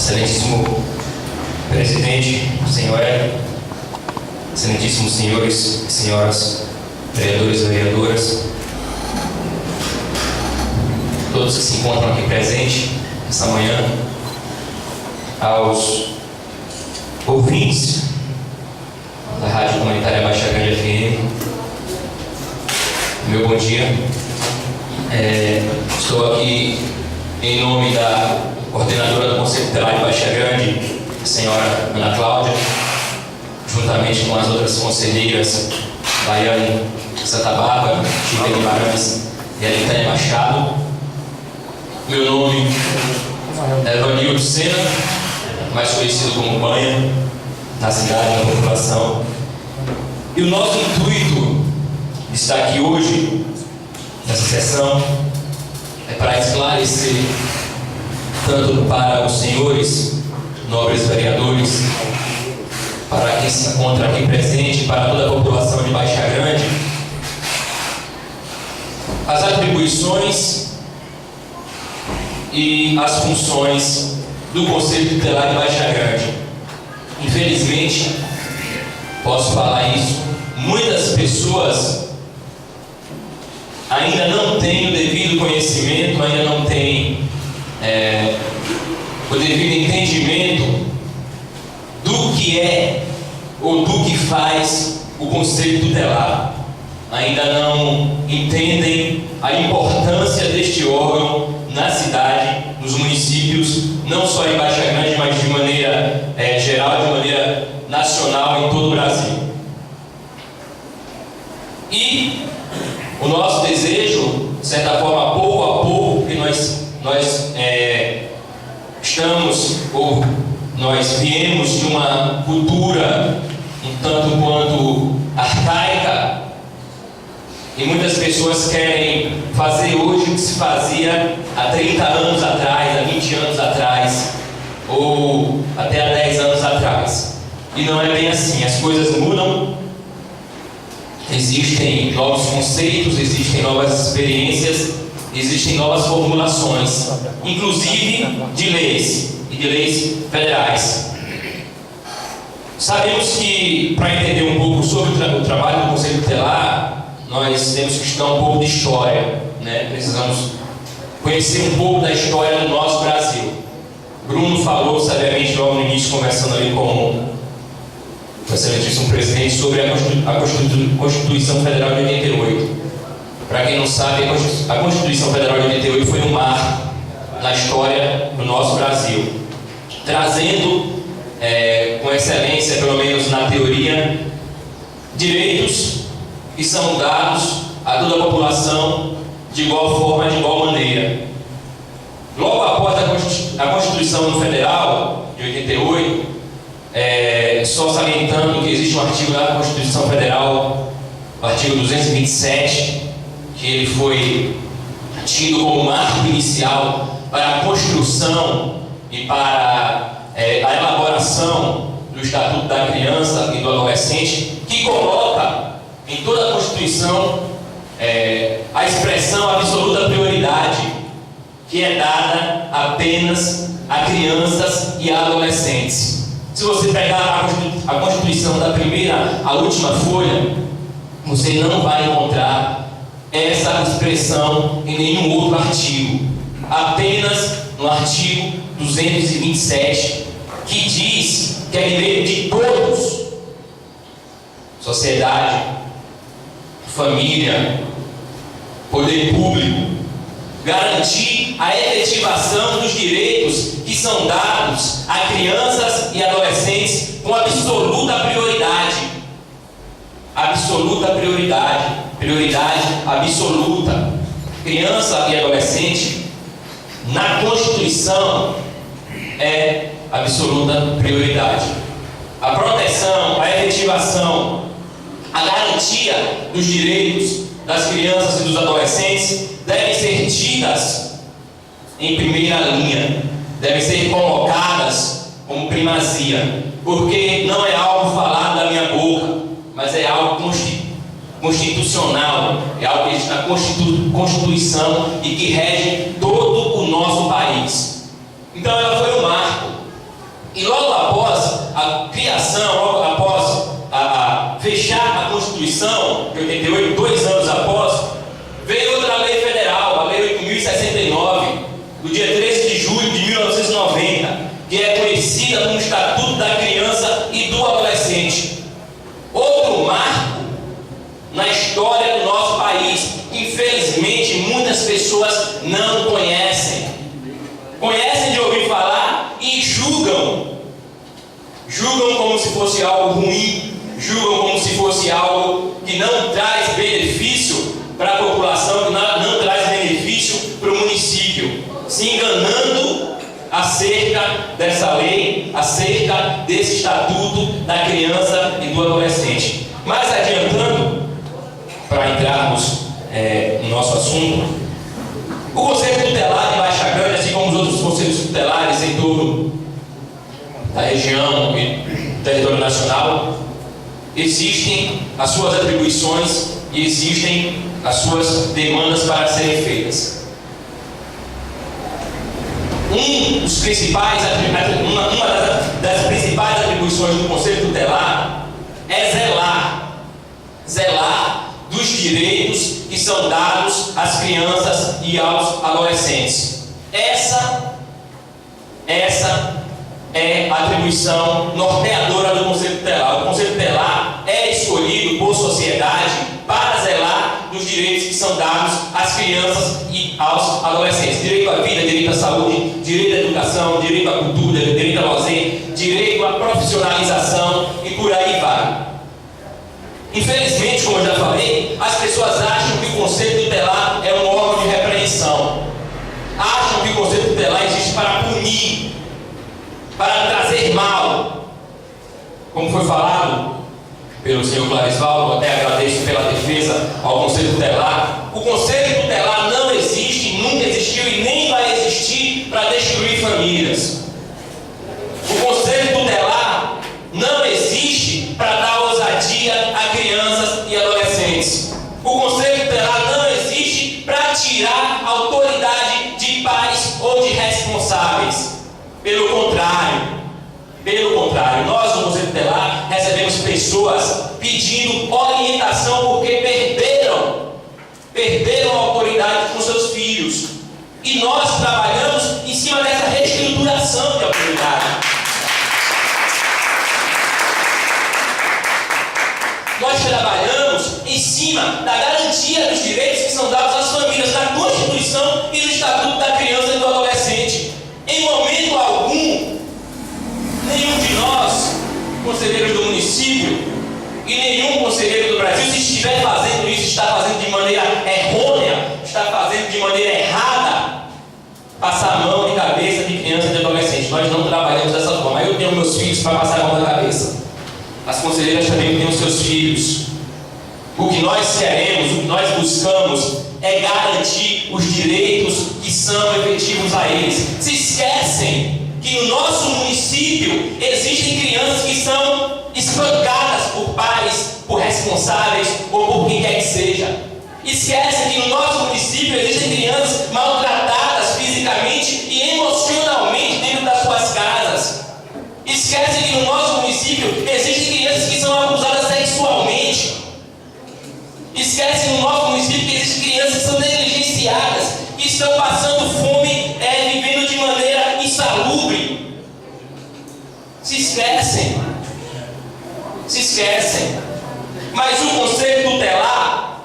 Excelentíssimo presidente, senhor Hélio, excelentíssimos senhores e senhoras, vereadores e vereadoras, todos que se encontram aqui presentes essa manhã, aos ouvintes da Rádio Comunitária Baixa Grande FM, meu bom dia. Estou aqui em nome da coordenadora do Conselho Tutelar de Baixa Grande, a senhora Ana Cláudia, juntamente com as outras conselheiras, Daiane Santa Bárbara, Chica Guimarães e Alitânia Machado. Meu nome é Vanildo Sena, mais conhecido como Banha, na cidade, na população. E o nosso intuito de estar aqui hoje, nessa sessão, é para esclarecer, tanto para os senhores, nobres vereadores, para quem se encontra aqui presente, para toda a população de Baixa Grande, as atribuições e as funções do Conselho Tutelar de Baixa Grande. Infelizmente, posso falar isso, muitas pessoas ainda não têm o devido conhecimento, ainda não têm o devido entendimento do que é ou do que faz o Conselho Tutelar. Ainda não entendem a importância deste órgão na cidade, nos municípios, não só em Baixa Grande, mas de maneira geral, de maneira nacional em todo o Brasil. E o nosso desejo, de certa forma, pouco a pouco, porque nós viemos de uma cultura um tanto quanto arcaica, e muitas pessoas querem fazer hoje o que se fazia há 30 anos atrás, há 20 anos atrás, ou até há 10 anos atrás. E não é bem assim, as coisas mudam, existem novos conceitos, existem novas experiências, existem novas formulações, inclusive de leis e de leis federais. Sabemos que, para entender um pouco sobre o trabalho do Conselho Tutelar, nós temos que estudar um pouco de história, né? Precisamos conhecer um pouco da história do nosso Brasil. Bruno falou sabiamente logo no início, conversando ali com o excelentíssimo presidente, sobre a Constituição Federal de 88. Para quem não sabe, a Constituição Federal de 88 foi um marco na história do nosso Brasil, trazendo com excelência, pelo menos na teoria, direitos que são dados a toda a população de igual forma, de igual maneira. Logo após a Constituição Federal de 88, só salientando que existe um artigo da Constituição Federal, o artigo 227, que ele foi tido como marco inicial para a construção e para a elaboração do Estatuto da Criança e do Adolescente, que coloca em toda a Constituição a expressão absoluta prioridade que é dada apenas a crianças e a adolescentes. Se você pegar a Constituição da primeira à última folha, você não vai encontrar essa expressão em nenhum outro artigo, apenas no artigo 227, que diz que é direito de todos, sociedade, família, poder público, garantir a efetivação dos direitos que são dados a crianças e adolescentes com absoluta prioridade. Absoluta prioridade. Prioridade absoluta. Criança e adolescente, na Constituição, é absoluta prioridade. A proteção, a efetivação, a garantia dos direitos das crianças e dos adolescentes devem ser tidas em primeira linha, devem ser colocadas como primazia, porque não é algo falado da minha boca, mas é algo constitucional, é algo que está na Constituição e que rege todo o nosso país. Então ela foi um marco E logo após a criação, logo após fechar a Constituição, em 88, 2 anos após, veio outra lei federal, a Lei 8.069, do dia 13 de julho de 1990, que é conhecida como Estatuto da Criança e do Adolescente. Outro marco na história do nosso país, infelizmente muitas pessoas não conhecem. Conhecem de ouvir falar e julgam como se fosse algo ruim, julgam como se fosse algo que não traz benefício para a população, que não traz benefício para o município, se enganando acerca dessa lei, acerca desse Estatuto da Criança e do Adolescente. Mais adiantando, para entrarmos no nosso assunto, o Conselho Tutelar de Baixa Grande, assim como os outros conselhos tutelares em torno da região e território nacional, existem as suas atribuições e existem as suas demandas para serem feitas. Uma das principais atribuições do Conselho Tutelar é zelar dos direitos que são dados às crianças e aos adolescentes. Essa é a atribuição norteadora do Conselho Tutelar. O Conselho Tutelar é escolhido por sociedade para zelar dos direitos que são dados às crianças e aos adolescentes. Direito à vida, direito à saúde, direito à educação, direito à cultura, direito ao lazer, direito à profissionalização e por aí vai. Infelizmente, como eu já falei, as pessoas acham que o Conselho Tutelar é um órgão de repreensão. Acham que o Conselho Tutelar existe para punir, para trazer mal. Como foi falado pelo senhor Clarisvaldo, até agradeço pela defesa ao Conselho Tutelar. O Conselho Tutelar não existe, nunca existiu e nem vai existir para destruir famílias. O Conselho Tutelar não existe para dar ousadia a crianças e adolescentes. O Conselho Tutelar não existe para tirar a autoridade de pais ou de responsáveis. Pelo contrário, nós no Conselho Tutelar recebemos pessoas pedindo orientação porque perderam a autoridade com seus filhos. E nós trabalhamos em cima dessa reestruturação de autoridade. Nós trabalhamos em cima da garantia dos direitos que são dados às famílias, na Constituição e no Estatuto da Criança e do Adolescente. Em momento algum, nenhum de nós, conselheiros do município, e nenhum conselheiro do Brasil, se estiver fazendo isso, está fazendo de maneira errônea, está fazendo de maneira errada, passar a mão em cabeça de criança e de adolescente. Nós não trabalhamos dessa forma. Eu tenho meus filhos para passar a mão na cabeça. As conselheiras também têm os seus filhos. O que nós queremos, o que nós buscamos é garantir os direitos que são efetivos a eles. Se esquecem que no nosso município existem crianças que são espancadas por pais, por responsáveis ou por quem quer que seja. Esquecem que no nosso município existem crianças maltratadas fisicamente e emocionalmente dentro das suas casas. Esquecem que no nosso município existem crianças que são abusadas sexualmente. Esquecem no nosso município que existem crianças que são negligenciadas, que estão passando fome, vivendo de maneira insalubre. Se esquecem. Mas o Conselho Tutelar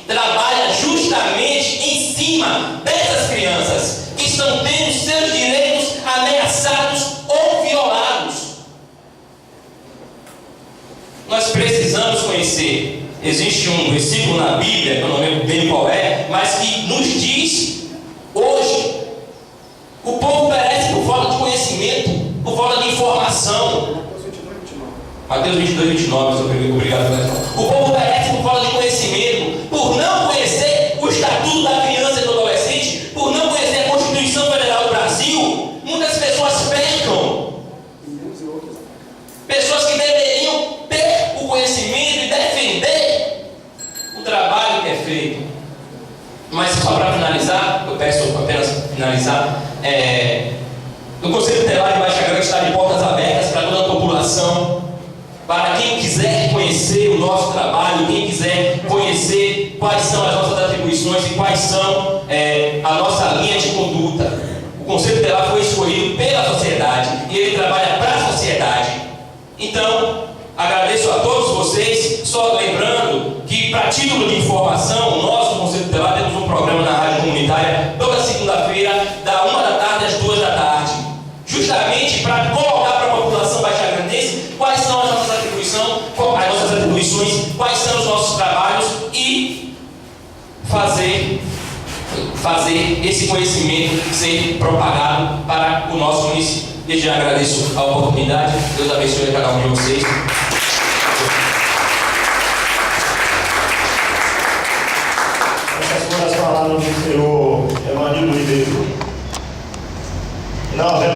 trabalha justamente em cima dessas crianças que estão tendo seus direitos ameaçados ou violados. Nós precisamos conhecer. Existe um versículo na Bíblia, que eu não lembro bem qual é, mas que nos diz, hoje, o povo perece por falta de conhecimento, por falta de informação. Mateus 22, 29, obrigado. O povo perece por falta de conhecimento, por não conhecer o Estatuto da Criança e do Adolescente, por não conhecer a Constituição Federal do Brasil. Muitas pessoas pecam. Pessoas que deveriam ter o conhecimento e defender o trabalho que é feito. Mas só para finalizar, eu peço apenas finalizar, o Conselho Tutelar de Baixa Grande está de portas abertas trabalho, quem quiser conhecer quais são as nossas atribuições e quais são a nossa linha de conduta. O Conselho Tutelar foi escolhido pela sociedade e ele trabalha para a sociedade. Então, agradeço a todos vocês, só lembrando que, para título de informação, nós do Conselho Tutelar temos um programa na rádio comunitária toda segunda-feira, da 1 da tarde às 2 da tarde, justamente para colocar para a população baixagrandense quais são as nossas atribuições, quais são os nossos trabalhos e fazer esse conhecimento ser propagado para o nosso município. Desde já agradeço a oportunidade. Deus abençoe a cada um de vocês. Essas foram as palavras do senhor Evanildo Ribeiro. Não,